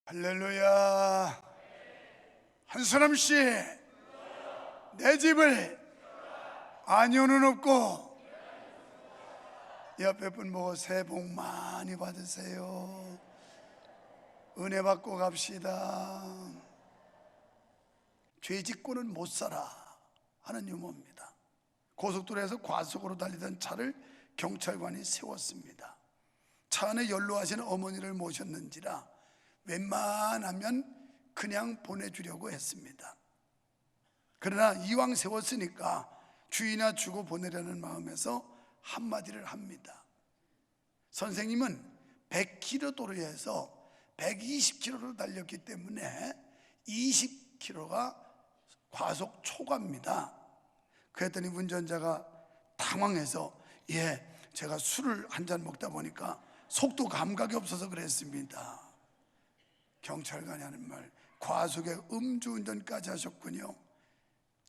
할렐루야. 한 사람씩 내 집을 아니오는 없고, 옆에 분 보고 새해 복 많이 받으세요. 은혜 받고 갑시다. 죄 짓고는 못 살아 하는 유머입니다. 고속도로에서 과속으로 달리던 차를 경찰관이 세웠습니다. 차 안에 연로하신 어머니를 모셨는지라 웬만하면 그냥 보내주려고 했습니다. 그러나 이왕 세웠으니까 주의나 주고 보내려는 마음에서 한마디를 합니다. 선생님은 100km 도로에서 120km로 달렸기 때문에 20km가 과속 초과입니다. 그랬더니 운전자가 당황해서 제가 술을 한 잔 먹다 보니까 속도 감각이 없어서 그랬습니다. 경찰관이 하는 말, 과속에 음주운전까지 하셨군요.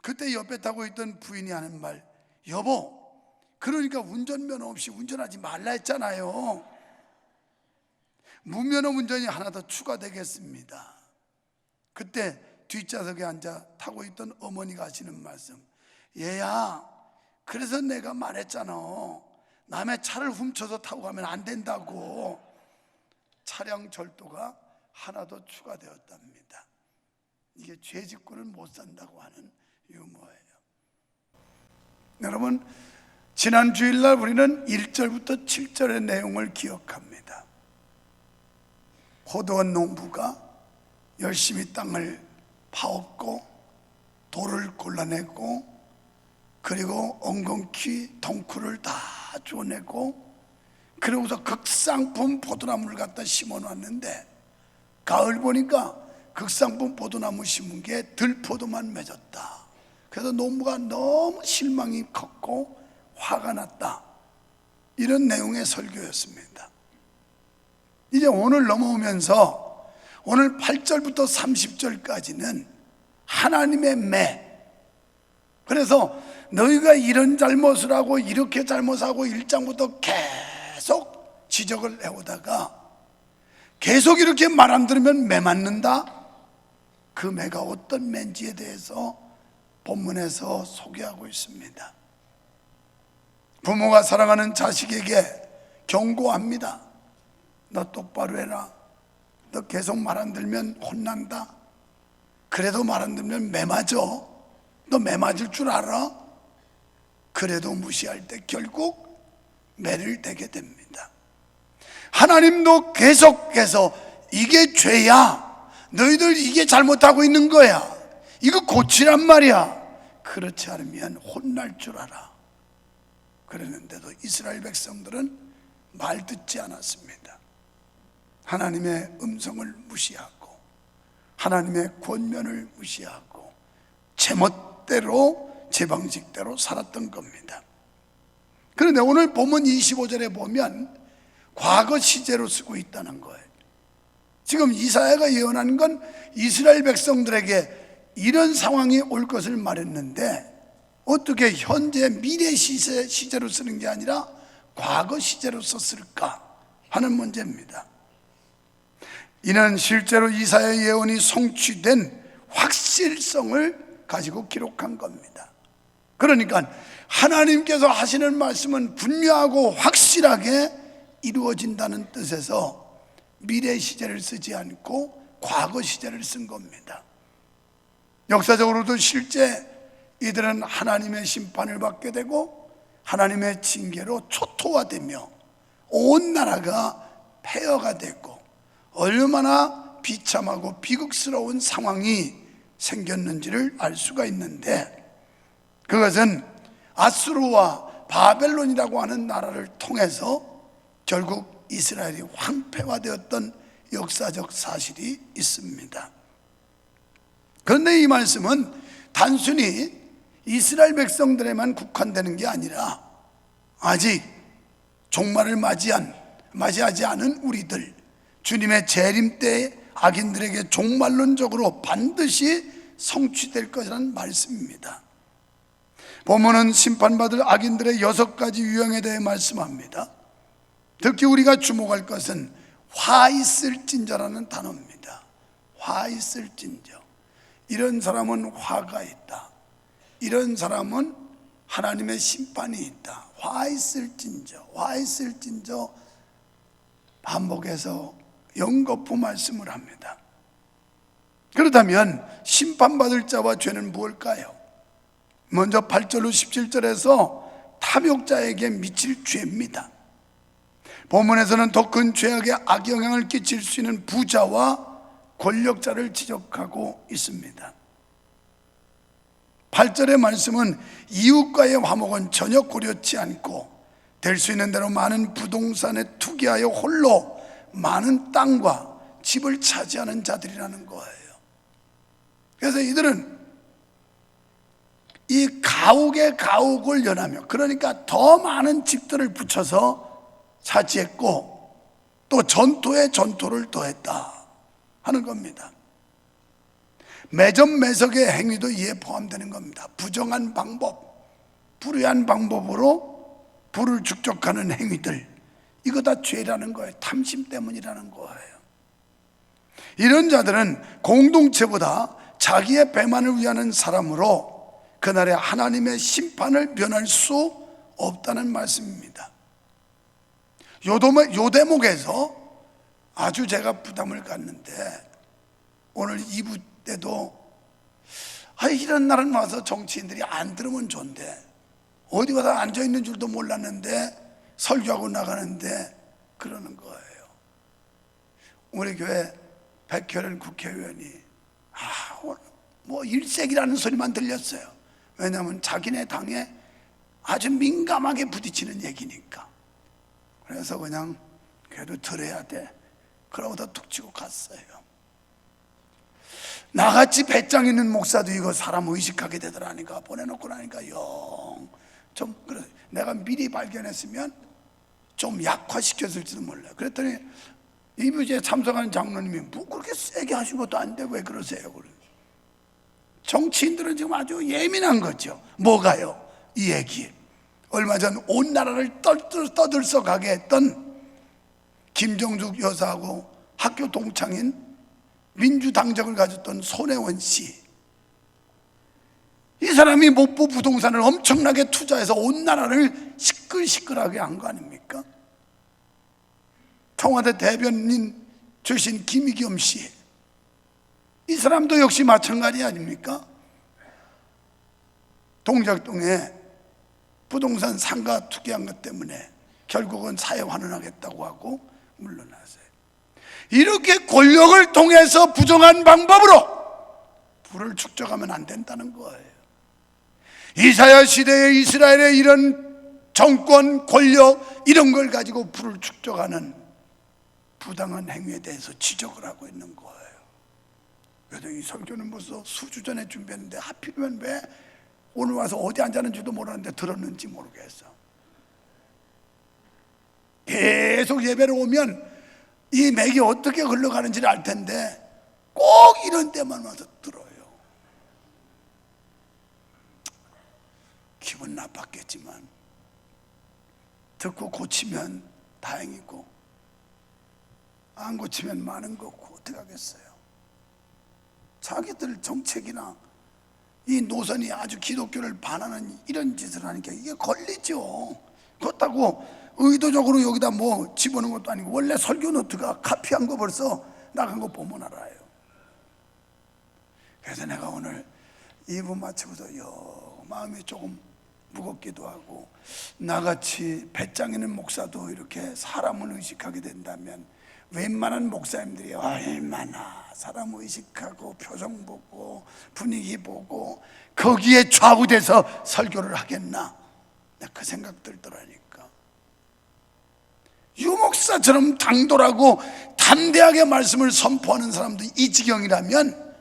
그때 옆에 타고 있던 부인이 하는 말, 여보, 그러니까 운전면허 없이 운전하지 말라 했잖아요. 무면허 운전이 하나 더 추가되겠습니다. 그때 뒷좌석에 앉아 타고 있던 어머니가 하시는 말씀, 얘야, 그래서 내가 말했잖아. 남의 차를 훔쳐서 타고 가면 안 된다고. 차량 절도가 하나 더 추가되었답니다. 이게 죄 짓고는 못 산다고 하는 유머예요. 여러분, 지난 주일날 우리는 1절부터 7절의 내용을 기억합니다. 호도원 농부가 열심히 땅을 파엎고 돌을 골라내고, 그리고 엉겅퀴 덩쿨을 다 쪼내고, 그러고서 극상품 포도나무를 갖다 심어놨는데 가을 보니까 극상품 포도나무 심은 게 들포도만 맺었다. 그래서 농부가 너무 실망이 컸고 화가 났다. 이런 내용의 설교였습니다. 이제 오늘 넘어오면서 오늘 8절부터 30절까지는 하나님의 매, 그래서 너희가 이런 잘못을 하고 이렇게 잘못하고 1장부터 계속 지적을 해오다가 계속 이렇게 말 안 들으면 매 맞는다? 그 매가 어떤 매인지에 대해서 본문에서 소개하고 있습니다. 부모가 사랑하는 자식에게 경고합니다. 너 똑바로 해라. 너 계속 말 안 들으면 혼난다. 그래도 말 안 들으면 매 맞아. 너 매 맞을 줄 알아? 그래도 무시할 때 결국 매를 대게 됩니다. 하나님도 계속해서 이게 죄야, 너희들 이게 잘못하고 있는 거야, 이거 고치란 말이야, 그렇지 않으면 혼날 줄 알아. 그랬는데도 이스라엘 백성들은 말 듣지 않았습니다. 하나님의 음성을 무시하고 하나님의 권면을 무시하고 제멋대로 제 방식대로 살았던 겁니다. 그런데 오늘 본문 25절에 보면 과거 시제로 쓰고 있다는 거예요. 지금 이사야가 예언한 건 이스라엘 백성들에게 이런 상황이 올 것을 말했는데 어떻게 현재 미래 시제로 쓰는 게 아니라 과거 시제로 썼을까 하는 문제입니다. 이는 실제로 이사야의 예언이 성취된 확실성을 가지고 기록한 겁니다. 그러니까 하나님께서 하시는 말씀은 분명하고 확실하게 이루어진다는 뜻에서 미래 시제를 쓰지 않고 과거 시제를 쓴 겁니다. 역사적으로도 실제 이들은 하나님의 심판을 받게 되고 하나님의 징계로 초토화되며 온 나라가 폐허가 되고 얼마나 비참하고 비극스러운 상황이 생겼는지를 알 수가 있는데, 그것은 아수르와 바벨론이라고 하는 나라를 통해서 결국 이스라엘이 황폐화되었던 역사적 사실이 있습니다. 그런데 이 말씀은 단순히 이스라엘 백성들에만 국한되는 게 아니라 아직 종말을 맞이하지 않은 우리들, 주님의 재림 때 악인들에게 종말론적으로 반드시 성취될 것이라는 말씀입니다. 본문은 심판받을 악인들의 6가지 유형에 대해 말씀합니다. 특히 우리가 주목할 것은 화 있을진저라는 단어입니다. 화 있을진저. 이런 사람은 화가 있다. 이런 사람은 하나님의 심판이 있다. 화 있을진저, 화 있을진저 반복해서 연거푸 말씀을 합니다. 그렇다면 심판받을 자와 죄는 무엇일까요? 먼저 8절로 17절에서 탐욕자에게 미칠 죄입니다. 본문에서는 더 큰 죄악에 악영향을 끼칠 수 있는 부자와 권력자를 지적하고 있습니다. 8절의 말씀은 이웃과의 화목은 전혀 고려치 않고 될 수 있는 대로 많은 부동산에 투기하여 홀로 많은 땅과 집을 차지하는 자들이라는 거예요. 그래서 이들은 이 가옥에 가옥을 연하며, 그러니까 더 많은 집들을 붙여서 차지했고 또 전토에 전토를 더했다 하는 겁니다. 매점매석의 행위도 이에 포함되는 겁니다. 부정한 방법, 불의한 방법으로 부를 축적하는 행위들, 이거 다 죄라는 거예요. 탐심 때문이라는 거예요. 이런 자들은 공동체보다 자기의 배만을 위하는 사람으로 그날에 하나님의 심판을 면할 수 없다는 말씀입니다. 요 대목에서 아주 제가 부담을 갖는데, 오늘 2부 때도 이런 날은 와서 정치인들이 안 들으면 좋은데 어디 가서 앉아있는 줄도 몰랐는데 설교하고 나가는데 그러는 거예요. 우리 교회 백효련 국회의원이 뭐 일색이라는 소리만 들렸어요. 왜냐하면 자기네 당에 아주 민감하게 부딪히는 얘기니까. 그래서 그냥 그래도 들어야 돼 그러고도 툭 치고 갔어요. 나같이 배짱 있는 목사도 이거 사람 의식하게 되더라니까. 보내놓고 나니까 좀 그래, 내가 미리 발견했으면 좀 약화시켰을지도 몰라요. 그랬더니 이부제에 참석하는 장로님이 뭐 그렇게 세게 하신 것도 아닌데 왜 그러세요? 정치인들은 지금 아주 예민한 거죠. 뭐가요? 이 얘기. 얼마 전 온 나라를 떠들썩하게 했던 김정숙 여사하고 학교 동창인 민주당적을 가졌던 손혜원 씨, 이 사람이 목포 부동산을 엄청나게 투자해서 온 나라를 시끌시끌하게 한 거 아닙니까? 청와대 대변인 출신 김의겸 씨, 이 사람도 역시 마찬가지 아닙니까? 동작동에 부동산 상가 투기한 것 때문에 결국은 사회 환원하겠다고 하고 물러났어요. 이렇게 권력을 통해서 부정한 방법으로 부를 축적하면 안 된다는 거예요. 이사야 시대의 이스라엘의 이런 정권, 권력, 이런 걸 가지고 부를 축적하는 부당한 행위에 대해서 지적을 하고 있는 거예요. 그래도 이 설교는 벌써 수주 전에 준비했는데 하필이면 왜 오늘 와서 어디 앉았는지도 모르는데 들었는지 모르겠어. 계속 예배를 오면 이 맥이 어떻게 흘러가는지를 알 텐데 꼭 이런 때만 와서 들어요. 기분 나빴겠지만 듣고 고치면 다행이고 안 고치면 많은 거고 어떻게 하겠어요. 자기들 정책이나 이 노선이 아주 기독교를 반하는 이런 짓을 하니까 이게 걸리죠. 그렇다고 의도적으로 여기다 뭐 집어넣은 것도 아니고 원래 설교 노트가 카피한 거 벌써 나간 거 보면 알아요. 그래서 내가 오늘 2부 마치고서 마음이 조금 무겁기도 하고, 나같이 배짱 있는 목사도 이렇게 사람을 의식하게 된다면 웬만한 목사님들이 얼마나 사람 의식하고 표정 보고 분위기 보고 거기에 좌우돼서 설교를 하겠나, 그 생각 들더라니까. 유목사처럼 당돌하고 담대하게 말씀을 선포하는 사람도 이 지경이라면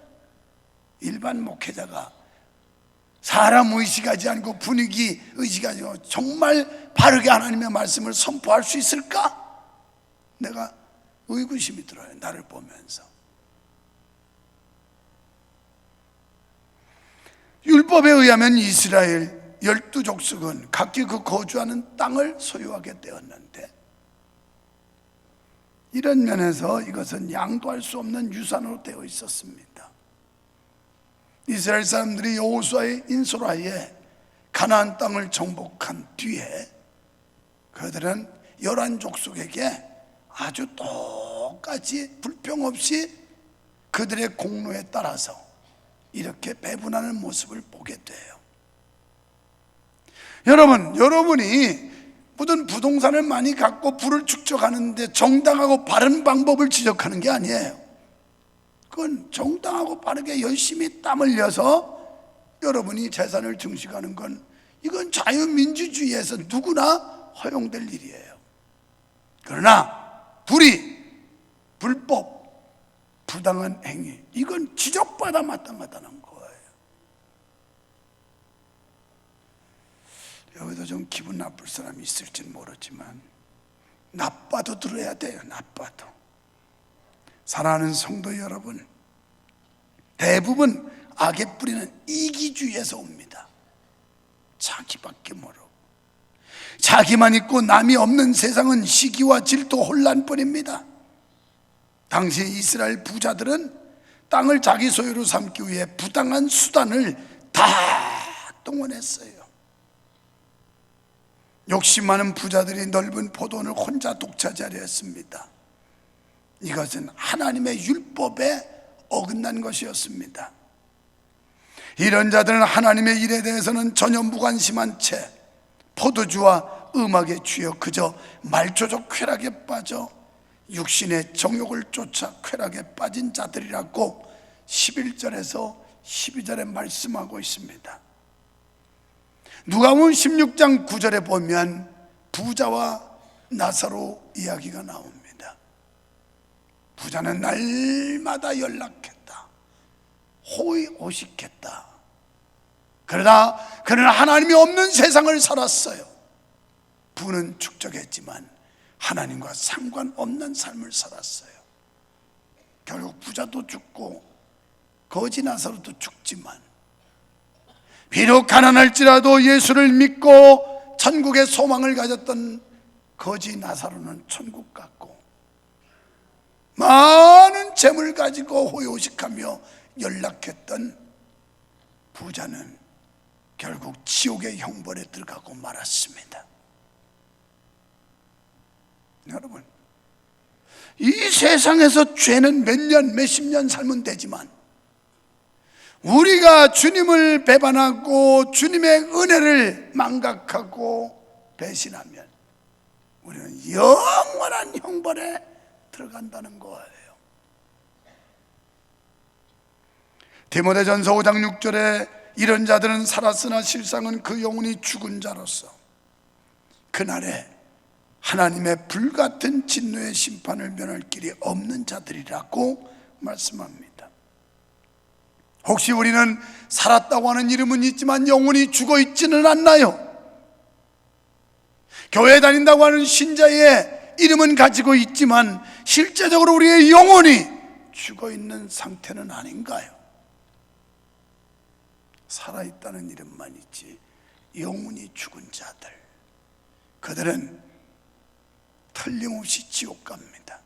일반 목회자가 사람 의식하지 않고 분위기 의식하지 않고 정말 바르게 하나님의 말씀을 선포할 수 있을까? 내가 의구심이 들어요. 나를 보면서. 율법에 의하면 이스라엘 12족속은 각기 그 거주하는 땅을 소유하게 되었는데 이런 면에서 이것은 양도할 수 없는 유산으로 되어 있었습니다. 이스라엘 사람들이 여호수아의 인솔하에 가나안 땅을 정복한 뒤에 그들은 11족속에게 아주 똑같이 불평 없이 그들의 공로에 따라서 이렇게 배분하는 모습을 보게 돼요. 여러분이 무슨 부동산을 많이 갖고 부를 축적하는데 정당하고 바른 방법을 지적하는 게 아니에요. 그건 정당하고 바르게 열심히 땀 흘려서 여러분이 재산을 증식하는 건 이건 자유민주주의에서 누구나 허용될 일이에요. 그러나 불법, 부당한 행위, 이건 지적받아 마땅하다는 거예요. 여기도 좀 기분 나쁠 사람이 있을지는 모르지만 나빠도 들어야 돼요. 나빠도. 사랑하는 성도 여러분, 대부분 악의 뿌리는 이기주의에서 옵니다. 자기밖에 모르고 자기만 있고 남이 없는 세상은 시기와 질투, 혼란뿐입니다. 당시 이스라엘 부자들은 땅을 자기 소유로 삼기 위해 부당한 수단을 다 동원했어요. 욕심 많은 부자들이 넓은 포도원을 혼자 독차지하려 했습니다. 이것은 하나님의 율법에 어긋난 것이었습니다. 이런 자들은 하나님의 일에 대해서는 전혀 무관심한 채 포도주와 음악에 취해 그저 말조적 쾌락에 빠져 육신의 정욕을 쫓아 쾌락에 빠진 자들이라고 11절에서 12절에 말씀하고 있습니다. 누가복음 16장 9절에 보면 부자와 나사로 이야기가 나옵니다. 부자는 날마다 연락했다. 호의호식했다. 그러나 그는 하나님이 없는 세상을 살았어요. 부는 축적했지만 하나님과 상관없는 삶을 살았어요. 결국 부자도 죽고 거지 나사로도 죽지만 비록 가난할지라도 예수를 믿고 천국의 소망을 가졌던 거지 나사로는 천국 갔고 많은 재물 가지고 호의호식하며 연락했던 부자는 결국 지옥의 형벌에 들어가고 말았습니다. 여러분, 이 세상에서 죄는 몇 년, 몇십 년 살면 되지만 우리가 주님을 배반하고 주님의 은혜를 망각하고 배신하면 우리는 영원한 형벌에 들어간다는 거예요. 디모데전서 5장 6절에 이런 자들은 살았으나 실상은 그 영혼이 죽은 자로서 그날에 하나님의 불같은 진노의 심판을 면할 길이 없는 자들이라고 말씀합니다. 혹시 우리는 살았다고 하는 이름은 있지만 영혼이 죽어 있지는 않나요? 교회 다닌다고 하는 신자의 이름은 가지고 있지만 실제적으로 우리의 영혼이 죽어 있는 상태는 아닌가요? 살아있다는 이름만 있지 영혼이 죽은 자들, 그들은 틀림없이 지옥 갑니다.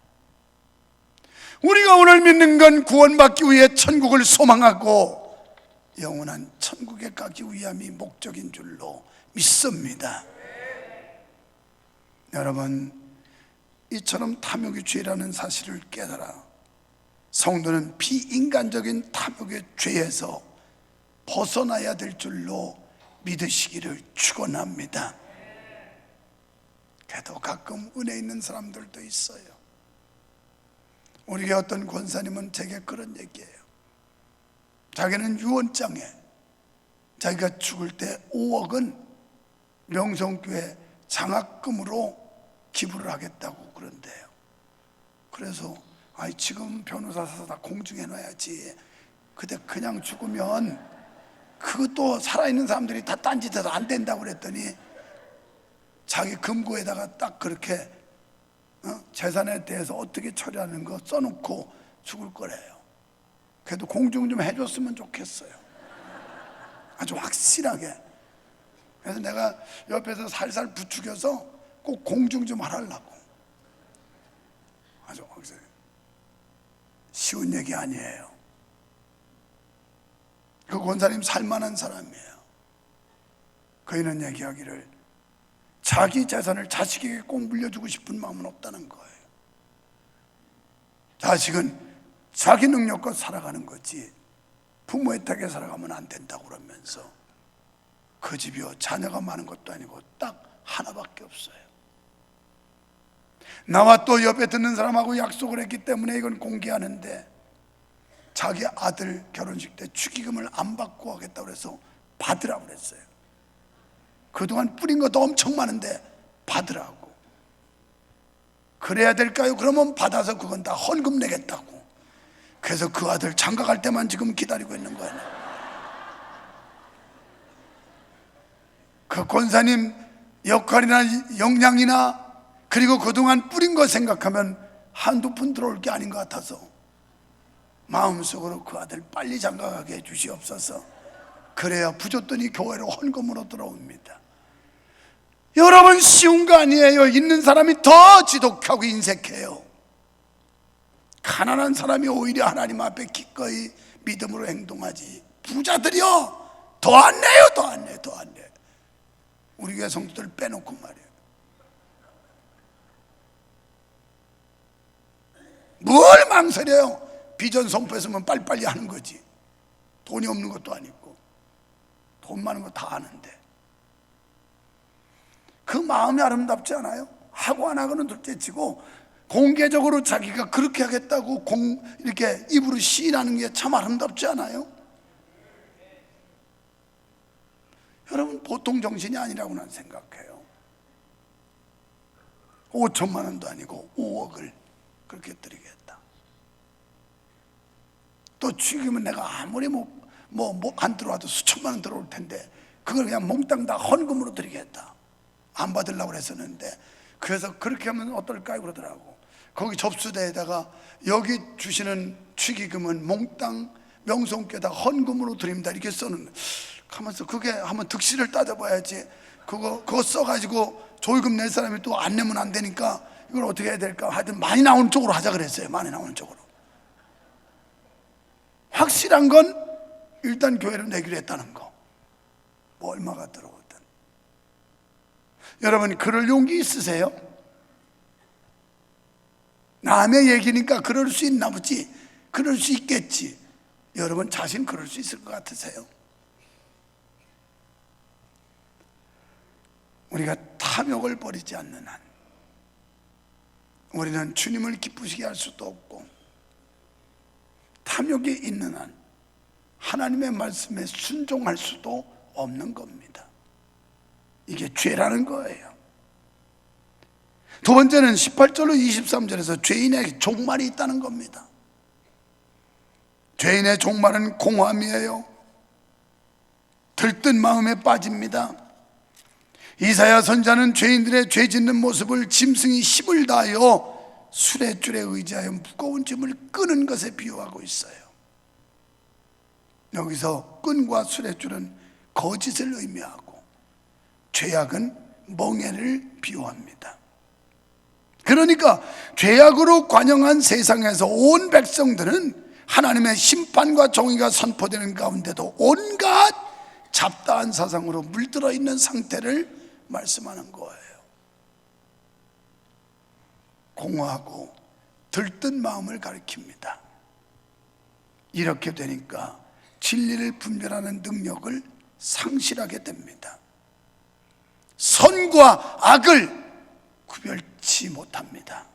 우리가 오늘 믿는 건 구원받기 위해 천국을 소망하고 영원한 천국에 가기 위함이 목적인 줄로 믿습니다. 여러분, 이처럼 탐욕의 죄라는 사실을 깨달아 성도는 비인간적인 탐욕의 죄에서 벗어나야 될 줄로 믿으시기를 축원합니다. 그래도 가끔 은혜 있는 사람들도 있어요. 우리 어떤 권사님은 제게 그런 얘기예요. 자기는 유언장에 자기가 죽을 때 5억은 명성교회 장학금으로 기부를 하겠다고 그런대요. 그래서 지금 변호사 사서 다 공증해 놔야지. 근데 그냥 죽으면 그것도 살아있는 사람들이 다 딴짓해서 안 된다고 그랬더니 자기 금고에다가 딱 그렇게 재산에 대해서 어떻게 처리하는 거 써놓고 죽을 거래요. 그래도 공증 좀 해줬으면 좋겠어요. 아주 확실하게. 그래서 내가 옆에서 살살 부추겨서 꼭 공증 좀 하라고. 아주 쉬운 얘기 아니에요. 그 권사님 살만한 사람이에요. 그이는 얘기하기를 자기 재산을 자식에게 꼭 물려주고 싶은 마음은 없다는 거예요. 자식은 자기 능력껏 살아가는 거지 부모의 택에 살아가면 안 된다고 그러면서 그 집이요 자녀가 많은 것도 아니고 딱 하나밖에 없어요. 나와 또 옆에 듣는 사람하고 약속을 했기 때문에 이건 공개하는데 자기 아들 결혼식 때 축의금을 안 받고 하겠다고 해서 받으라고 그랬어요. 그동안 뿌린 것도 엄청 많은데 받으라고. 그래야 될까요? 그러면 받아서 그건 다 헌금 내겠다고. 그래서 그 아들 장가 갈 때만 지금 기다리고 있는 거예요. 그 권사님 역할이나 역량이나 그리고 그동안 뿌린 거 생각하면 한두 푼 들어올 게 아닌 것 같아서 마음속으로 그 아들 빨리 장가가게 해주시옵소서. 그래야 부줬더니 교회로 헌금으로 들어옵니다. 여러분 쉬운 거 아니에요. 있는 사람이 더 지독하고 인색해요. 가난한 사람이 오히려 하나님 앞에 기꺼이 믿음으로 행동하지 부자들이요 더 안 내요. 더 안 내. 더 안 내. 우리 교회 성도들 빼놓고 말이에요. 뭘 망설여요. 비전 선포했으면 빨리빨리 하는 거지. 돈이 없는 것도 아니고 돈 많은 거 다 아는데 그 마음이 아름답지 않아요? 하고 안 하고는 둘째치고 공개적으로 자기가 그렇게 하겠다고 이렇게 입으로 시인하는 게 참 아름답지 않아요? 여러분 보통 정신이 아니라고 난 생각해요. 5천만 원도 아니고 5억을 그렇게 드리겠다. 또 축의금은 내가 아무리 안 들어와도 수천만 원 들어올 텐데 그걸 그냥 몽땅 다 헌금으로 드리겠다. 안 받으려고 그랬었는데 그래서 그렇게 하면 어떨까요? 그러더라고. 거기 접수대에다가 여기 주시는 축의금은 몽땅 명성께다 헌금으로 드립니다 이렇게 써는 하면서 그게 한번 득실을 따져봐야지. 그거 써가지고 조의금 낼 사람이 또 안 내면 안 되니까 이걸 어떻게 해야 될까. 하여튼 많이 나오는 쪽으로 하자 그랬어요. 많이 나오는 쪽으로. 확실한 건 일단 교회로 내기로 했다는 거. 뭐 얼마가 들어오든. 여러분 그럴 용기 있으세요? 남의 얘기니까 그럴 수 있나 보지. 그럴 수 있겠지. 여러분 자신 그럴 수 있을 것 같으세요? 우리가 탐욕을 버리지 않는 한 우리는 주님을 기쁘시게 할 수도 없고 탐욕이 있는 한 하나님의 말씀에 순종할 수도 없는 겁니다. 이게 죄라는 거예요. 두 번째는 18절로 23절에서 죄인의 종말이 있다는 겁니다. 죄인의 종말은 공함이에요. 들뜬 마음에 빠집니다. 이사야 선지자는 죄인들의 죄 짓는 모습을 짐승이 힘을 다하여 수레줄에 의지하여 무거운 짐을 끄는 것에 비유하고 있어요. 여기서 끈과 수레줄은 거짓을 의미하고 죄악은 멍에를 비유합니다. 그러니까 죄악으로 관영한 세상에서 온 백성들은 하나님의 심판과 정의가 선포되는 가운데도 온갖 잡다한 사상으로 물들어 있는 상태를 말씀하는 거예요. 공허하고 들뜬 마음을 가리킵니다. 이렇게 되니까 진리를 분별하는 능력을 상실하게 됩니다. 선과 악을 구별치 못합니다.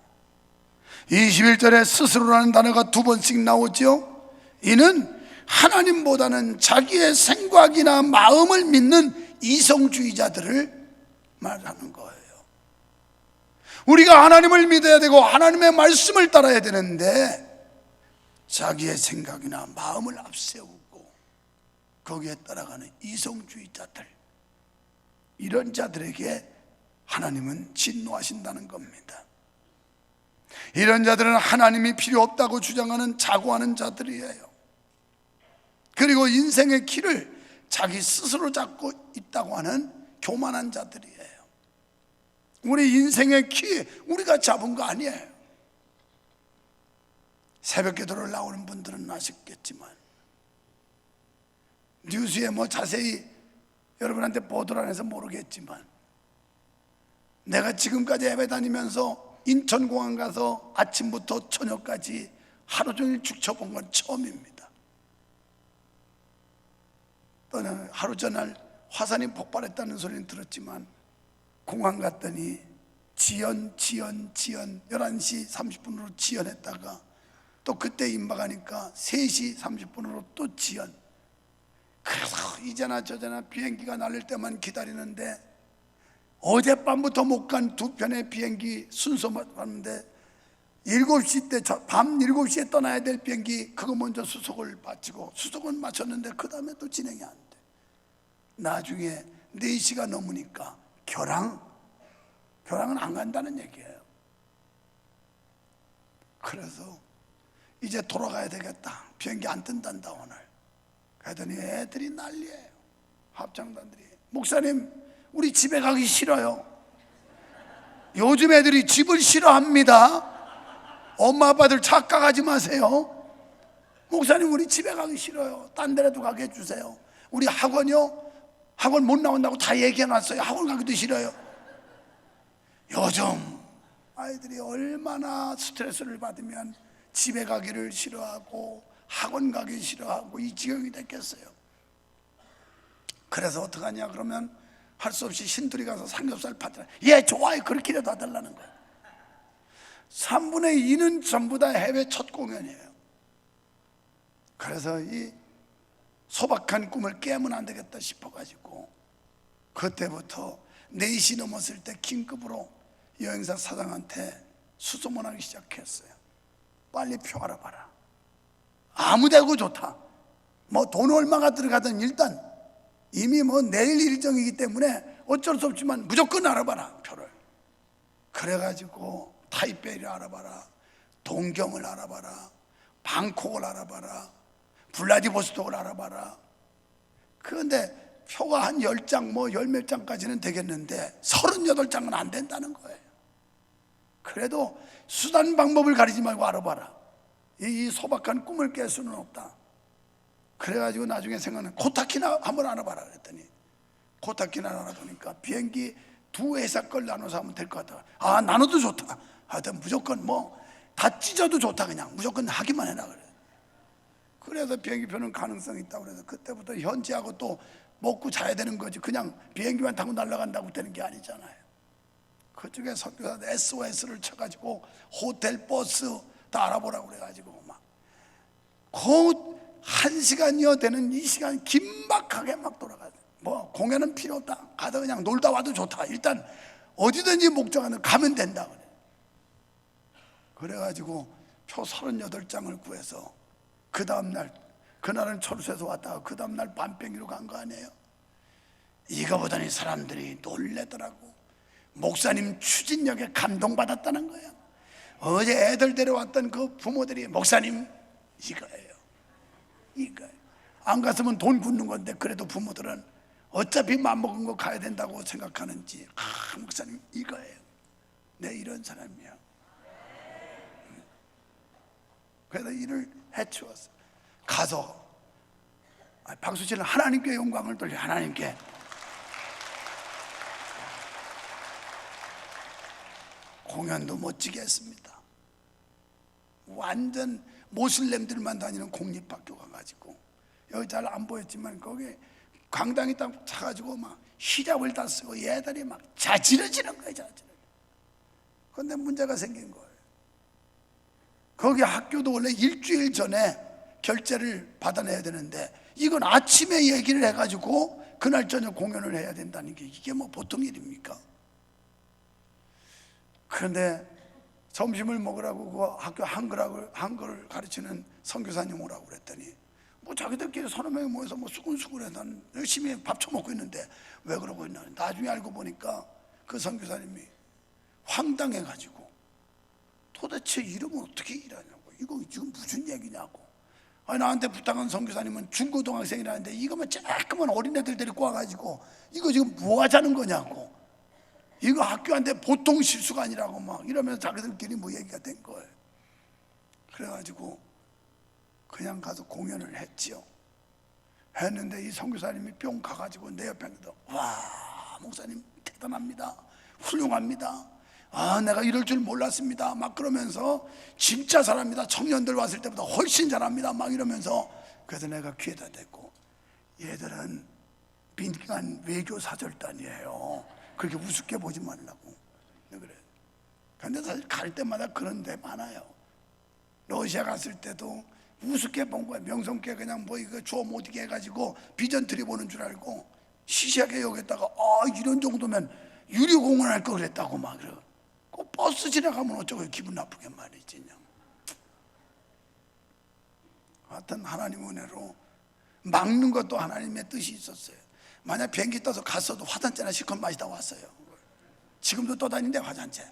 21절에 스스로라는 단어가 두 번씩 나오죠. 이는 하나님보다는 자기의 생각이나 마음을 믿는 이성주의자들을 말하는 거예요. 우리가 하나님을 믿어야 되고 하나님의 말씀을 따라야 되는데 자기의 생각이나 마음을 앞세우고 거기에 따라가는 이성주의자들, 이런 자들에게 하나님은 진노하신다는 겁니다. 이런 자들은 하나님이 필요 없다고 주장하는 자고하는 자들이에요. 그리고 인생의 길을 자기 스스로 잡고 있다고 하는 교만한 자들이에요. 우리 인생의 키 우리가 잡은 거 아니에요. 새벽 기도를 나오는 분들은 아셨겠지만, 뉴스에 뭐 자세히 여러분한테 보도를 안 해서 모르겠지만, 내가 지금까지 예배 다니면서 인천공항 가서 아침부터 저녁까지 하루 종일 죽쳐본 건 처음입니다. 또는 하루 전날 화산이 폭발했다는 소리는 들었지만, 공항 갔더니 지연 11시 30분으로 지연했다가 또 그때 임박하니까 3시 30분으로 또 지연. 그래서 이제나 저제나 비행기가 날릴 때만 기다리는데, 어젯밤부터 못 간 두 편의 비행기 순서 맞았는데 7시 때, 밤 7시에 떠나야 될 비행기 그거 먼저 수속을 마치고, 수속은 마쳤는데 그 다음에 또 진행이 안 돼. 나중에 4시가 넘으니까 교랑은 안 간다는 얘기예요. 그래서 이제 돌아가야 되겠다, 비행기 안 뜬단다 오늘. 그러더니 애들이 난리예요. 합창단들이, 목사님 우리 집에 가기 싫어요. 요즘 애들이 집을 싫어합니다. 엄마 아빠들 착각하지 마세요. 목사님 우리 집에 가기 싫어요. 딴 데라도 가게 해주세요. 우리 학원요, 학원 못 나온다고 다 얘기해놨어요. 학원 가기도 싫어요. 요즘 아이들이 얼마나 스트레스를 받으면 집에 가기를 싫어하고 학원 가기 싫어하고 이 지경이 됐겠어요. 그래서 어떡하냐 그러면 할 수 없이 신들이 가서 삼겹살 파더라. 예, 좋아요. 그렇게라도 해달라는 거예요. 3분의 2는 전부 다 해외 첫 공연이에요. 그래서 이 소박한 꿈을 깨면 안 되겠다 싶어가지고 그때부터 4시 넘었을 때 긴급으로 여행사 사장한테 수소문하기 시작했어요. 빨리 표 알아봐라. 아무 데고 좋다. 뭐 돈 얼마가 들어가든 일단 이미 뭐 내일 일정이기 때문에 어쩔 수 없지만 무조건 알아봐라, 표를. 그래가지고 타이베이를 알아봐라, 동경을 알아봐라, 방콕을 알아봐라, 블라디보스톡을 알아봐라. 그런데 표가 한 10장 뭐 10몇 장까지는 되겠는데 38장은 안 된다는 거예요. 그래도 수단 방법을 가리지 말고 알아봐라. 이 소박한 꿈을 깰 수는 없다. 그래가지고 나중에 생각나는 코타키나 한번 알아봐라 그랬더니, 코타키나를 알아보니까 비행기 두 회사 걸 나눠서 하면 될 것 같다. 아, 나눠도 좋다. 하여튼 무조건 뭐 다 찢어도 좋다. 그냥 무조건 하기만 해라 그래. 그래서 비행기표는 가능성이 있다고 그래서 그때부터 현지하고 또 먹고 자야 되는 거지, 그냥 비행기만 타고 날아간다고 되는 게 아니잖아요. 그쪽에 선교사들 SOS를 쳐가지고 호텔, 버스 다 알아보라고 그래가지고 막 곧 1시간이요 되는 이 시간 긴박하게 막 돌아가요. 뭐 공연은 필요 없다. 가서 그냥 놀다 와도 좋다. 일단 어디든지 목적하는 가면 된다 그래. 그래가지고 표 38장을 구해서 그 다음날, 그날은 철수해서 왔다가 그 다음날 밤뱅이로 간 거 아니에요. 이거 보더니 사람들이 놀래더라고. 목사님 추진력에 감동받았다는 거예요. 어제 애들 데려왔던 그 부모들이 목사님 이거예요. 안 갔으면 돈 굳는 건데 그래도 부모들은 어차피 맘먹은 거 가야 된다고 생각하는지, 목사님 이거예요. 내 이런 사람이야. 그래서 일을 해치웠어. 가서 박수치는 하나님께 영광을 돌려. 하나님께. 공연도 멋지게 했습니다. 완전 모슬렘들만 다니는 공립학교 가가지고, 여기 잘 안 보였지만 거기 강당이 딱 차가지고 막 히잡을 다 쓰고 얘들이 막 자지러지는 거예요. 그런데 문제가 생긴 거예요. 거기 학교도 원래 일주일 전에 결제를 받아내야 되는데 이건 아침에 얘기를 해가지고 그날 저녁 공연을 해야 된다는 게 이게 뭐 보통 일입니까? 그런데 점심을 먹으라고 그 학교 한글을 가르치는 선교사님 오라고 그랬더니 뭐 자기들끼리 서너 명이 모여서 뭐 수근수근해. 난 열심히 밥 처먹고 있는데 왜 그러고 있나. 나중에 알고 보니까 그 선교사님이 황당해가지고 도대체 이름을 어떻게 일하냐고, 이거 지금 무슨 얘기냐고. 아니, 나한테 부탁한 선교사님은 중고등학생이라는데 이거만 조그만 어린애들 데리고 와가지고 이거 지금 뭐 하자는 거냐고, 이거 학교한테 보통 실수가 아니라고 막 이러면서 자기들끼리 뭐 얘기가 된 거예요. 그래가지고 그냥 가서 공연을 했지요. 했는데 이 선교사님이 뿅 가가지고 내 옆에 앉아서, 와, 목사님 대단합니다, 훌륭합니다, 아, 내가 이럴 줄 몰랐습니다 막 그러면서, 진짜 잘합니다, 청년들 왔을 때보다 훨씬 잘합니다 막 이러면서. 그래서 내가 귀에다 대고, 얘들은 민간 외교 사절단이에요, 그렇게 우습게 보지 말라고. 그래. 근데 사실 갈 때마다 그런 데 많아요. 러시아 갔을 때도 우습게 본 거야. 명성께 그냥 뭐 이거 주워 못 이게 해가지고 비전트리 보는 줄 알고 시시하게 여기다가, 아, 이런 정도면 유료공원 할 거 그랬다고 막 그래. 그 버스 지나가면 어쩌고 기분 나쁘게 말이지. 그냥. 하여튼 하나님 은혜로 막는 것도 하나님의 뜻이 있었어요. 만약 비행기 떠서 갔어도 화단째나 실컷 마시다 왔어요. 지금도 떠다니는데 화단째.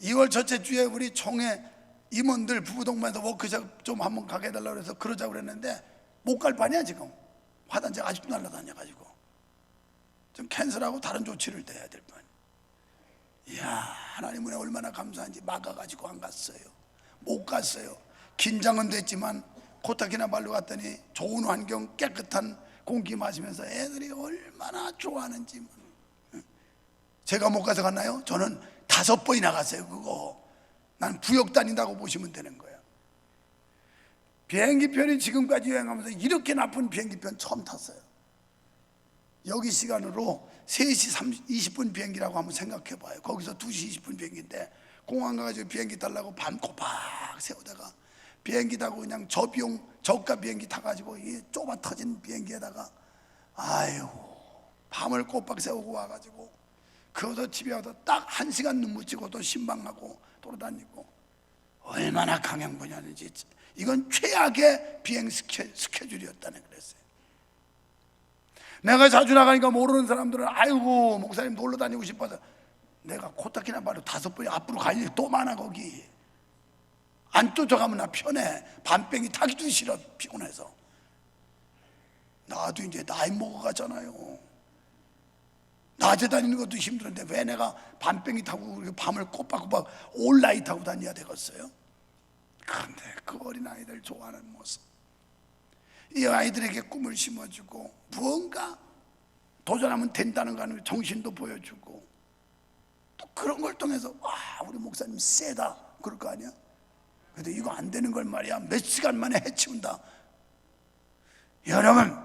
2월 첫째 주에 우리 총회 임원들 부부동반에서 워크숍 좀 한번 가게 해달라고 해서 그러자고 그랬는데 못 갈 판이야. 지금 화단제가 아직도 날아다녀가지고 좀 캔슬하고 다른 조치를 내야 될 판. 이야, 하나님은 얼마나 감사한지. 막아가지고 안 갔어요. 못 갔어요. 긴장은 됐지만 코타키나발루 갔더니 좋은 환경, 깨끗한 공기 마시면서 애들이 얼마나 좋아하는지. 제가 못 가서 갔나요? 저는 5번이나 갔어요. 그거 난 부역 다닌다고 보시면 되는 거예요. 비행기편이 지금까지 여행하면서 이렇게 나쁜 비행기편 처음 탔어요. 여기 시간으로 3시 20분 비행기라고 한번 생각해 봐요. 거기서 2시 20분 비행기인데 공항 가가지고 비행기 타려고 밤 꼬박 세우다가 비행기 타고 그냥 저가 비행기 타가지고 이 좁아 터진 비행기에다가, 아유, 밤을 꼬박 세우고 와가지고 그것도 집에 와서 딱 1시간 눈 묻히고 또 신방하고 돌아다니고. 얼마나 강행군이었는지. 이건 최악의 비행 스케줄이었다네 그랬어요. 내가 자주 나가니까 모르는 사람들은, 아이고 목사님 놀러 다니고 싶어서. 내가 코타키나발루 5번이 앞으로 갈 일이 또 많아. 거기 안 쫓아가면 나 편해. 밤뱅이 타기도 싫어, 피곤해서. 나도 이제 나이 먹어가잖아요. 낮에 다니는 것도 힘들었는데 왜 내가 밤뱅이 타고 밤을 꼬박꼬박 올라이 타고 다녀야 되겠어요? 그런데 그 어린아이들 좋아하는 모습, 이 아이들에게 꿈을 심어주고 무언가 도전하면 된다는 거 정신도 보여주고, 또 그런 걸 통해서, 와, 우리 목사님 세다 그럴 거 아니야? 근데 이거 안 되는 걸 말이야 몇 시간 만에 해치운다. 여러분,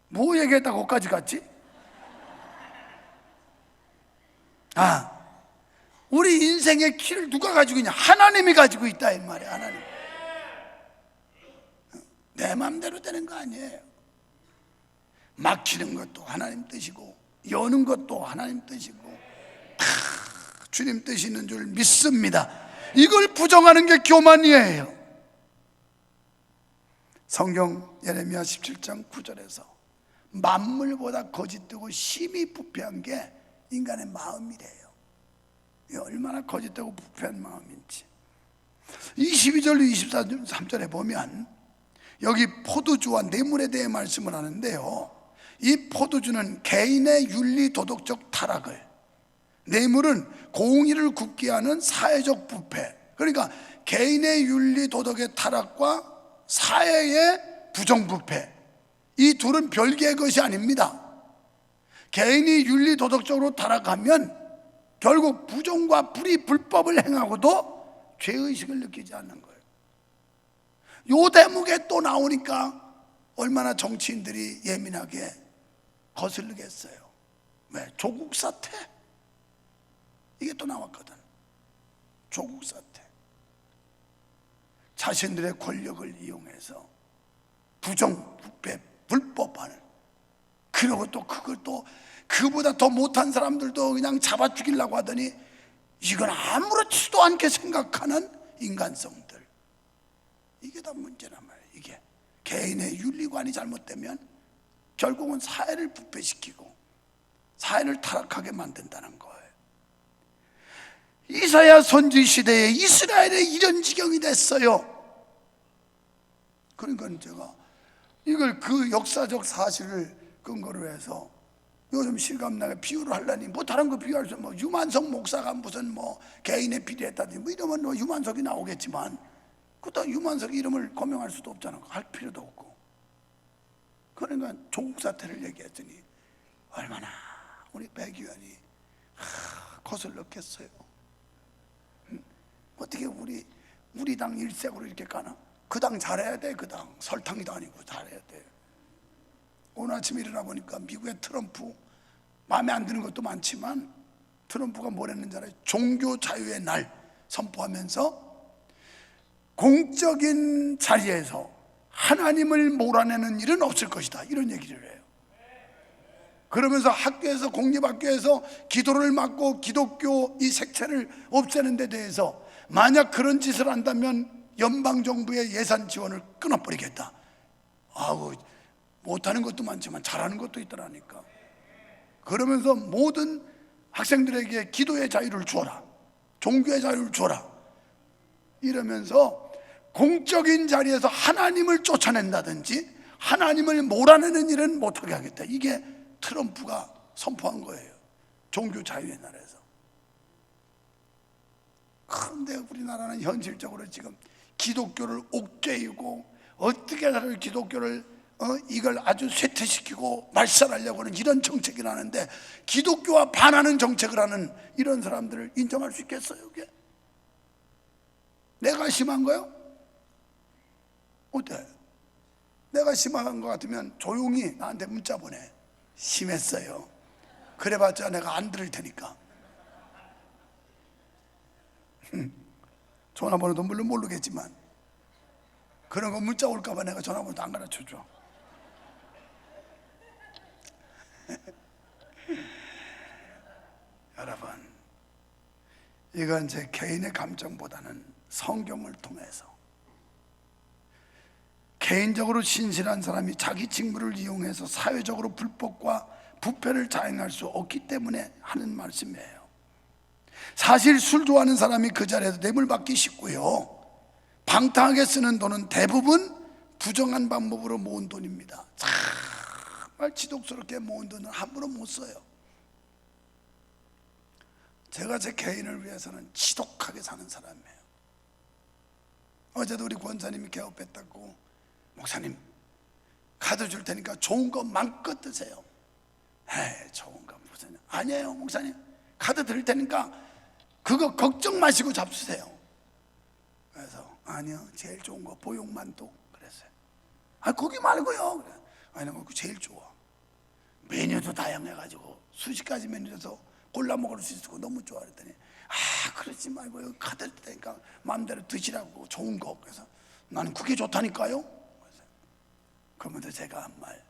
뭐 얘기했다 거기까지 갔지? 아, 우리 인생의 키를 누가 가지고 있냐? 하나님이 가지고 있다 이 말이야. 하나님. 내 마음대로 되는 거 아니에요. 막히는 것도 하나님 뜻이고 여는 것도 하나님 뜻이고 다 주님 뜻이 있는 줄 믿습니다. 이걸 부정하는 게 교만이에요. 성경 예레미야 17장 9절에서 만물보다 거짓되고 심히 부패한 게 인간의 마음이래요. 얼마나 거짓되고 부패한 마음인지. 22절로 23절에 보면 여기 포도주와 뇌물에 대해 말씀을 하는데요, 이 포도주는 개인의 윤리 도덕적 타락을, 뇌물은 공의를 굳게 하는 사회적 부패. 그러니까 개인의 윤리 도덕의 타락과 사회의 부정부패, 이 둘은 별개의 것이 아닙니다. 개인이 윤리 도덕적으로 타락하면 결국 부정과 불의, 불법을 행하고도 죄의식을 느끼지 않는 거예요. 요 대목에 또 나오니까 얼마나 정치인들이 예민하게 거슬리겠어요. 왜? 조국 사태, 이게 또 나왔거든. 조국 사태. 자신들의 권력을 이용해서 부정, 부패, 불법을, 그리고 또 그걸 또 그보다 더 못한 사람들도 그냥 잡아 죽이려고 하더니 이건 아무렇지도 않게 생각하는 인간성들, 이게 다 문제란 말이에요. 이게 개인의 윤리관이 잘못되면 결국은 사회를 부패시키고 사회를 타락하게 만든다는 거예요. 이사야 선지 시대에 이스라엘에 이런 지경이 됐어요. 그러니까 제가 이걸 그 역사적 사실을 근거로 해서 요즘 실감나게 비유를 하려니 뭐 다른 거 비유할 수, 뭐 유만석 목사가 무슨 뭐 개인의 비례했다든지 뭐 이러면 뭐 유만석이 나오겠지만, 그것도 유만석 이름을 거명할 수도 없잖아. 할 필요도 없고. 그러니까 조국 사태를 얘기했더니 얼마나 우리 백 의원이 거슬렀겠어요. 어떻게 우리 당 일색으로 이렇게 가나? 그 당 잘해야 돼. 그 당 설탕이도 아니고 잘해야 돼. 오늘 아침에 일어나 보니까 미국의 트럼프, 마음에 안 드는 것도 많지만 트럼프가 뭘 했는지 알아요? 종교 자유의 날 선포하면서 공적인 자리에서 하나님을 몰아내는 일은 없을 것이다, 이런 얘기를 해요. 그러면서 학교에서, 공립학교에서 기도를 막고 기독교 이 색채를 없애는 데 대해서 만약 그런 짓을 한다면 연방정부의 예산 지원을 끊어버리겠다. 아우, 못하는 것도 많지만 잘하는 것도 있더라니까. 그러면서 모든 학생들에게 기도의 자유를 주어라, 종교의 자유를 주어라, 이러면서 공적인 자리에서 하나님을 쫓아낸다든지 하나님을 몰아내는 일은 못하게 하겠다. 이게 트럼프가 선포한 거예요. 종교 자유의 날에서. 그런데 우리나라는 현실적으로 지금 기독교를 옥죄이고 어떻게 하든 기독교를 이걸 아주 쇠퇴시키고 말살하려고 하는 이런 정책이 나는데, 기독교와 반하는 정책을 하는 이런 사람들을 인정할 수 있겠어요? 이게 내가 심한 거요? 어때? 내가 심한 것 같으면 조용히 나한테 문자 보내. 심했어요. 그래봤자 내가 안 들을 테니까. 전화번호도 물론 모르겠지만 그런 거 문자 올까봐 내가 전화번호도 안 가르쳐줘. 여러분, 이건 제 개인의 감정보다는 성경을 통해서 개인적으로 신실한 사람이 자기 직무를 이용해서 사회적으로 불법과 부패를 자행할 수 없기 때문에 하는 말씀이에요. 사실 술 좋아하는 사람이 그 자리에서 뇌물 받기 쉽고요, 방탕하게 쓰는 돈은 대부분 부정한 방법으로 모은 돈입니다. 정말 지독스럽게 모은 돈은 함부로 못 써요. 제가 제 개인을 위해서는 지독하게 사는 사람이에요. 어제도 우리 권사님이 개업했다고, 목사님 카드 줄 테니까 좋은 거 마음껏 드세요. 에이, 좋은 거 무슨, 아니에요 목사님, 카드 드릴 테니까 그거 걱정 마시고 잡수세요. 그래서 아니요, 제일 좋은 거 보육만두. 그랬어요. 아, 거기 말고요. 그래. 아니, 그거 제일 좋아. 메뉴도 다양해가지고 수십 가지 메뉴에서 골라 먹을 수 있고 너무 좋아. 그랬더니 아, 그러지 말고 여기 카드 줄 테니까 마음대로 드시라고, 좋은 거. 그래서 나는 그게 좋다니까요. 그러면서 제가 한 말,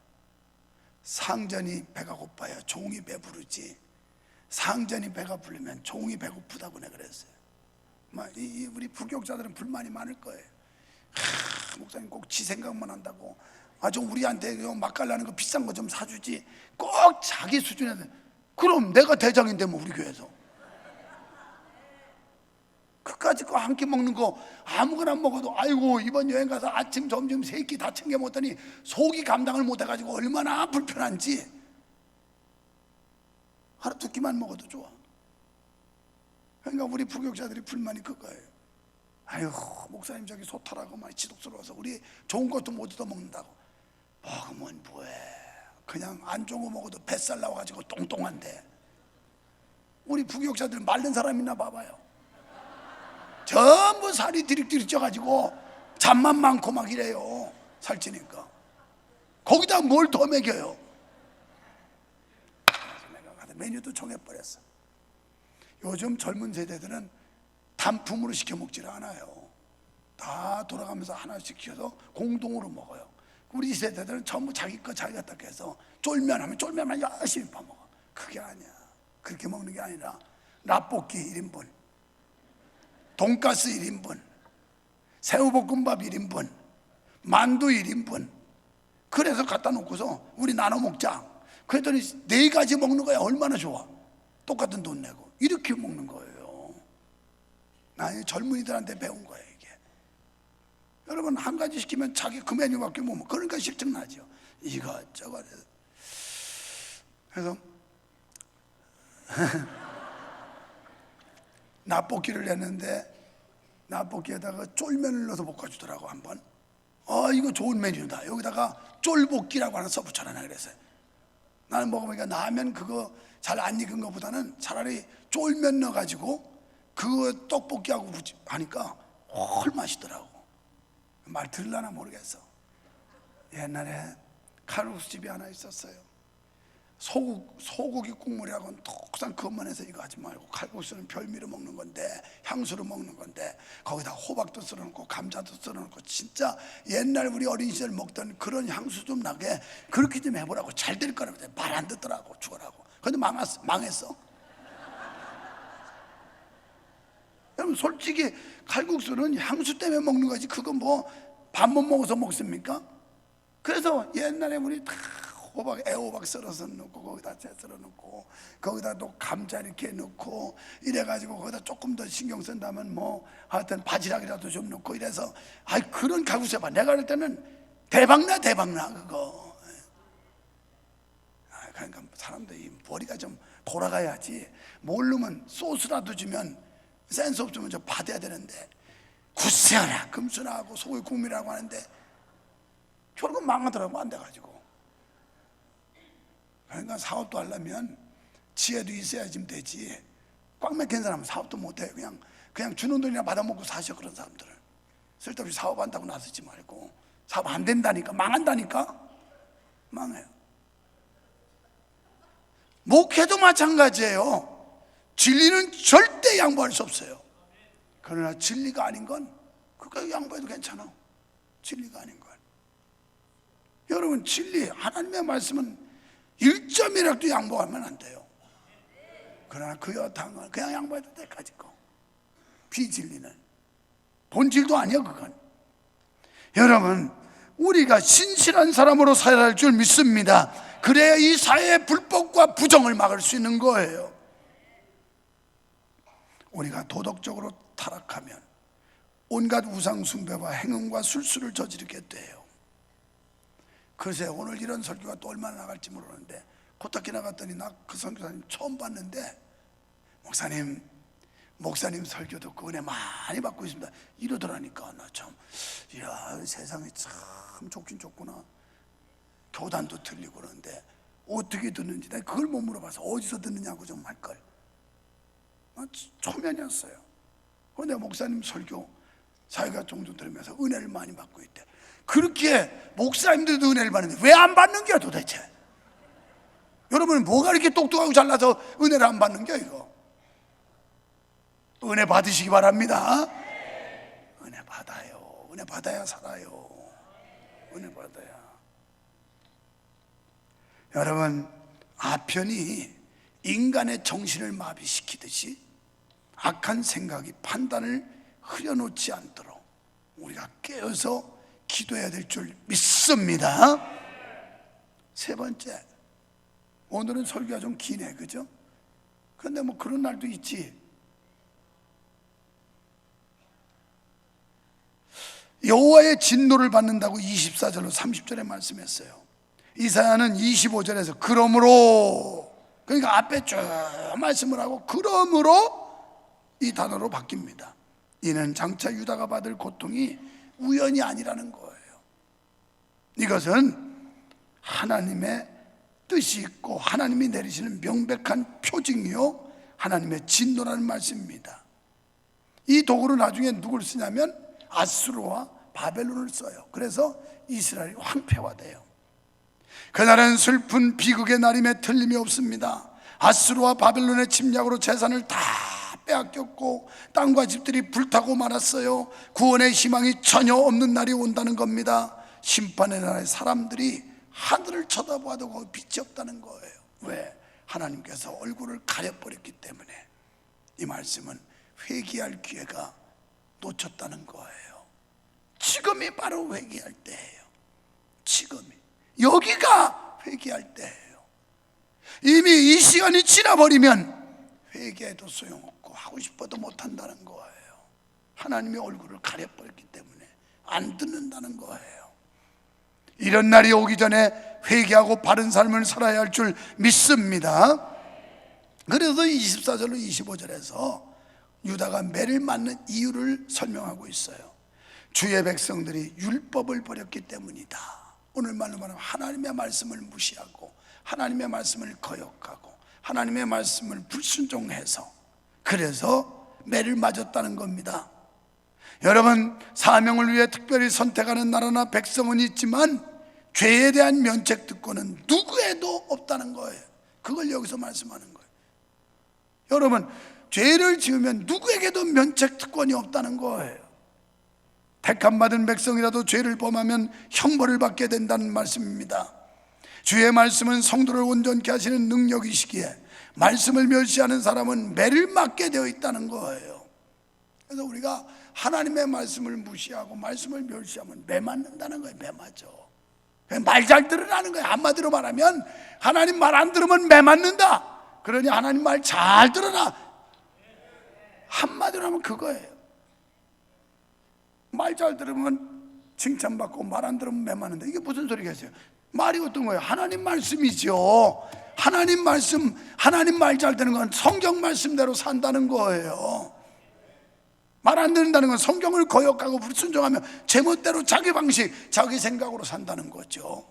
상전이 배가 고파야 종이 배부르지, 상전이 배가 부르면 종이 배고프다고 내가 그랬어요. 우리 부교육자들은 불만이 많을 거예요. 목사님 꼭 지 생각만 한다고, 좀 우리한테 맛깔나는 거 비싼 거 좀 사주지, 꼭 자기 수준에서. 그럼 내가 대장인데 뭐, 우리 교회에서 그까짓 거 한 끼 먹는 거 아무거나 먹어도 아이고 이번 여행 가서 아침 점심 세 끼 다 챙겨 먹더니 속이 감당을 못 해가지고 얼마나 불편한지. 하루 두 끼만 먹어도 좋아. 그러니까 우리 부교육자들이 불만이 그거예요. 아유, 목사님 저기 소탈하고 많이 지독스러워서 우리 좋은 것도 못 얻어 먹는다고. 먹으면 뭐해, 그냥 안 좋은 거 먹어도 뱃살 나와가지고 똥똥한데. 우리 부교육자들 마른 사람 있나 봐봐요. 전부 살이 디릭디릭 쪄가지고 잠만 많고 막 이래요. 살찌니까. 거기다 뭘 더 먹여요? 내가 메뉴도 정해버렸어. 요즘 젊은 세대들은 단품으로 시켜 먹질 않아요. 다 돌아가면서 하나씩 시켜서 공동으로 먹어요. 우리 세대들은 전부 자기 거 자기가 딱 해서 쫄면 하면 쫄면만 열심히 파먹어. 그게 아니야. 그렇게 먹는 게 아니라 라볶이 1인분, 돈가스 1인분, 새우볶음밥 1인분, 만두 1인분. 그래서 갖다 놓고서 우리 나눠 먹자. 그랬더니 4가지 먹는 거야. 얼마나 좋아. 똑같은 돈 내고 이렇게 먹는 거예요. 나 젊은이들한테 배운 거예요 이게. 여러분, 한 가지 시키면 자기 그 메뉴밖에 못 먹어. 그러니까 실증나죠. 이것저것. 그래서 나볶이를 냈는데 나볶이에다가 쫄면을 넣어서 볶아주더라고. 한번 이거 좋은 메뉴다, 여기다가 쫄볶이라고 하나 써붙여놔 그랬어요. 나는 먹어보니까 라면 그거 잘 안 익은 것보다는 차라리 쫄면 넣어가지고 그거 떡볶이하고 하니까 훨 맛있더라고. 말 들으려나 모르겠어. 옛날에 칼국수집이 하나 있었어요. 소고기 국물이라고는 독상 그것만 해서 이거 하지 말고, 칼국수는 별미로 먹는 건데, 향수로 먹는 건데, 거기다 호박도 썰어놓고 감자도 썰어놓고 진짜 옛날 우리 어린 시절 먹던 그런 향수 좀 나게 그렇게 좀 해보라고. 잘 될 거라고. 말 안 듣더라고. 죽어라고. 근데 망했어. 여러분 솔직히 칼국수는 향수 때문에 먹는 거지, 그거 뭐 밥 못 먹어서 먹습니까? 그래서 옛날에 우리 다 애호박 썰어서 넣고, 거기다 채 썰어 넣고, 거기다 또 감자 이렇게 넣고 이래가지고, 거기다 조금 더 신경 쓴다면 뭐 하여튼 바지락이라도 좀 넣고 이래서, 그런 칼국수 해봐. 내가 그럴 때는 대박나 그거. 그러니까 사람들이 머리가 좀 돌아가야지. 모르면 소스라도 주면 센스 없으면 좀 받아야 되는데, 구세하라 금수나하고 소고기 국물이라고 하는데 결국 망하더라고, 안 돼가지고. 그러니까 사업도 하려면 지혜도 있어야 좀 되지. 꽉 막힌 사람은 사업도 못해요. 그냥 주는 돈이나 받아먹고 사셔. 그런 사람들은 쓸데없이 사업한다고 나서지 말고. 사업 안 된다니까, 망한다니까. 망해요. 목회도 마찬가지예요. 진리는 절대 양보할 수 없어요. 그러나 진리가 아닌 건 그거 양보해도 괜찮아. 진리가 아닌 건. 여러분 진리, 하나님의 말씀은 1점이라도 양보하면 안 돼요. 그러나 그 여탕을 그냥 양보해도 때까지 거. 비진리는 본질도 아니야 그건. 여러분 우리가 신실한 사람으로 살아야 할 줄 믿습니다. 그래야 이 사회의 불법과 부정을 막을 수 있는 거예요. 우리가 도덕적으로 타락하면 온갖 우상 숭배와 행음과 술수를 저지르게 돼요. 글쎄 오늘 이런 설교가 또 얼마나 나갈지 모르는데, 코타키 나갔더니 나 그 선교사님 처음 봤는데, 목사님 설교 듣고 은혜 많이 받고 있습니다 이러더라니까. 나 참, 이야 세상이 참 좋긴 좋구나. 교단도 틀리고 그러는데 어떻게 듣는지 내가 그걸 못 물어봐서 어디서 듣느냐고 좀 할걸. 초면이었어요. 근데 목사님 설교 자기가 종종 들으면서 은혜를 많이 받고 있대. 그렇게 목사님들도 은혜를 받는데 왜 안 받는 거야 도대체? 여러분 뭐가 이렇게 똑똑하고 잘나서 은혜를 안 받는 거야 이거? 은혜 받으시기 바랍니다. 은혜 받아요. 은혜 받아야 살아요. 은혜 받아야. 여러분 아편이 인간의 정신을 마비시키듯이 악한 생각이 판단을 흐려놓지 않도록 우리가 깨어서 기도해야 될 줄 믿습니다. 세 번째, 오늘은 설교가 좀 기네, 그죠? 그런데 뭐 그런 날도 있지. 여호와의 진노를 받는다고 24절로 30절에 말씀했어요. 이사야는 25절에서 그러므로, 그러니까 앞에 쭉 말씀을 하고 그러므로 이 단어로 바뀝니다. 이는 장차 유다가 받을 고통이 우연이 아니라는 거예요. 이것은 하나님의 뜻이 있고 하나님이 내리시는 명백한 표징이요 하나님의 진노라는 말씀입니다. 이 도구로 나중에 누굴 쓰냐면 아수르와 바벨론을 써요. 그래서 이스라엘이 황폐화돼요. 그날은 슬픈 비극의 날임에 틀림이 없습니다. 아수르와 바벨론의 침략으로 재산을 다 빼앗겼고 땅과 집들이 불타고 말았어요. 구원의 희망이 전혀 없는 날이 온다는 겁니다. 심판의 날에 사람들이 하늘을 쳐다봐도 거기 빛이 없다는 거예요. 왜? 하나님께서 얼굴을 가려버렸기 때문에. 이 말씀은 회개할 기회가 놓쳤다는 거예요. 지금이 바로 회개할 때예요. 지금이, 여기가 회개할 때예요. 이미 이 시간이 지나버리면 회개해도 소용없고 하고 싶어도 못한다는 거예요. 하나님의 얼굴을 가려버렸기 때문에 안 듣는다는 거예요. 이런 날이 오기 전에 회개하고 바른 삶을 살아야 할 줄 믿습니다. 그래서 24절로 25절에서 유다가 매를 맞는 이유를 설명하고 있어요. 주의 백성들이 율법을 버렸기 때문이다. 오늘 말로 말하면 하나님의 말씀을 무시하고 하나님의 말씀을 거역하고 하나님의 말씀을 불순종해서 그래서 매를 맞았다는 겁니다. 여러분, 사명을 위해 특별히 선택하는 나라나 백성은 있지만 죄에 대한 면책특권은 누구에도 없다는 거예요. 그걸 여기서 말씀하는 거예요. 여러분, 죄를 지으면 누구에게도 면책특권이 없다는 거예요. 택함받은 백성이라도 죄를 범하면 형벌을 받게 된다는 말씀입니다. 주의 말씀은 성도를 온전케 하시는 능력이시기에 말씀을 멸시하는 사람은 매를 맞게 되어 있다는 거예요. 그래서 우리가 하나님의 말씀을 무시하고 말씀을 멸시하면 매 맞는다는 거예요. 매 맞아. 말 잘 들으라는 거예요. 한마디로 말하면 하나님 말 안 들으면 매 맞는다. 그러니 하나님 말 잘 들어라. 한마디로 하면 그거예요. 말 잘 들으면 칭찬받고 말 안 들으면 매 맞는다. 이게 무슨 소리겠어요? 말이 어떤 거예요? 하나님 말씀이죠. 하나님 말씀, 하나님 말 잘 듣는 건 성경 말씀대로 산다는 거예요. 말 안 듣는다는 건 성경을 거역하고 불순종하며 제멋대로 자기 방식, 자기 생각으로 산다는 거죠.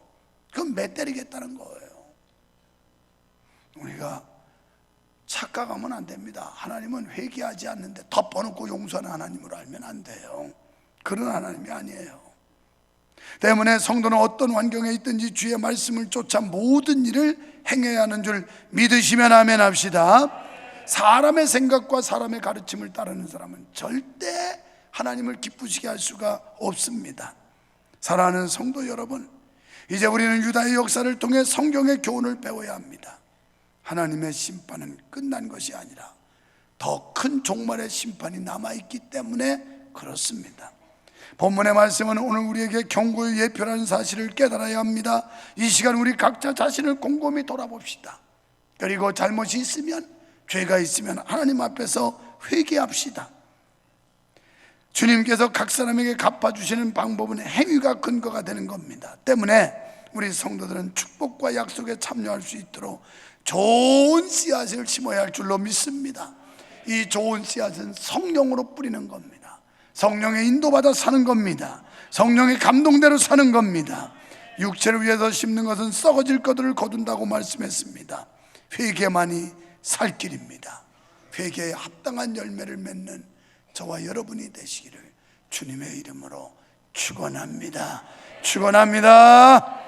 그건 매 때리겠다는 거예요. 우리가 착각하면 안 됩니다. 하나님은 회개하지 않는데 덮어놓고 용서하는 하나님으로 알면 안 돼요. 그런 하나님이 아니에요. 때문에 성도는 어떤 환경에 있든지 주의 말씀을 쫓아 모든 일을 행해야 하는 줄 믿으시면 아멘 합시다. 사람의 생각과 사람의 가르침을 따르는 사람은 절대 하나님을 기쁘시게 할 수가 없습니다. 사랑하는 성도 여러분, 이제 우리는 유다의 역사를 통해 성경의 교훈을 배워야 합니다. 하나님의 심판은 끝난 것이 아니라 더 큰 종말의 심판이 남아있기 때문에 그렇습니다. 본문의 말씀은 오늘 우리에게 경고의 예표라는 사실을 깨달아야 합니다. 이 시간 우리 각자 자신을 곰곰이 돌아봅시다. 그리고 잘못이 있으면, 죄가 있으면 하나님 앞에서 회개합시다. 주님께서 각 사람에게 갚아주시는 방법은 행위가 근거가 되는 겁니다. 때문에 우리 성도들은 축복과 약속에 참여할 수 있도록 좋은 씨앗을 심어야 할 줄로 믿습니다. 이 좋은 씨앗은 성령으로 뿌리는 겁니다. 성령의 인도받아 사는 겁니다. 성령의 감동대로 사는 겁니다. 육체를 위해서 심는 것은 썩어질 것들을 거둔다고 말씀했습니다. 회개만이 살 길입니다. 회개에 합당한 열매를 맺는 저와 여러분이 되시기를 주님의 이름으로 축원합니다. 축원합니다.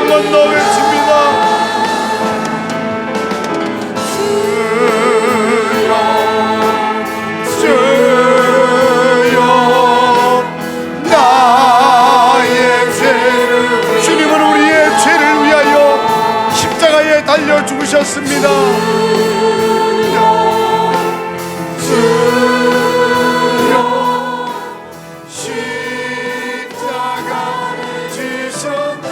한 번 더 외칩니다. 달려 죽으셨습니다. 십자가 지셨네.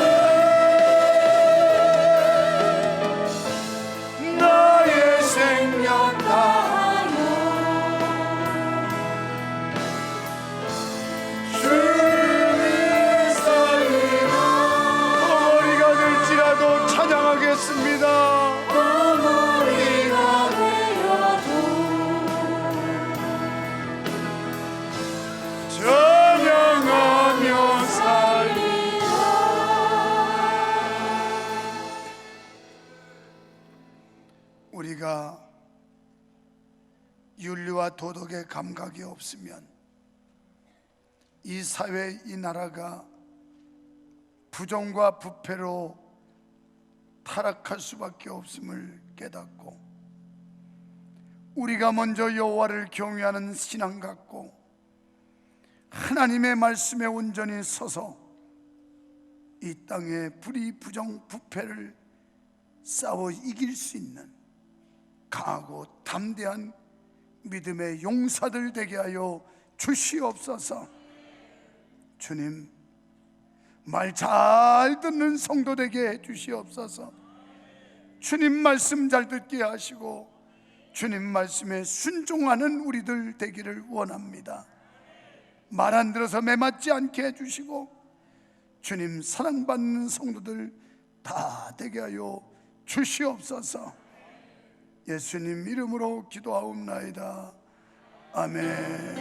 나의 생명 다하여 주님이 살리라. 어머니가 될지라도 찬양하겠습니다. 어머니가 되어도 찬양하며 살리라. 우리가 윤리와 도덕의 감각이 없으면 이 사회, 이 나라가 부정과 부패로 타락할 수밖에 없음을 깨닫고 우리가 먼저 여호와를 경외하는 신앙 갖고 하나님의 말씀에 온전히 서서 이 땅의 불의, 부정, 부패를 싸워 이길 수 있는 강하고 담대한 믿음의 용사들 되게 하여 주시옵소서. 주님, 말 잘 듣는 성도 되게 해 주시옵소서. 주님 말씀 잘 듣게 하시고 주님 말씀에 순종하는 우리들 되기를 원합니다. 말 안 들어서 매맞지 않게 해주시고 주님 사랑받는 성도들 다 되게 하여 주시옵소서. 예수님 이름으로 기도하옵나이다. 아멘.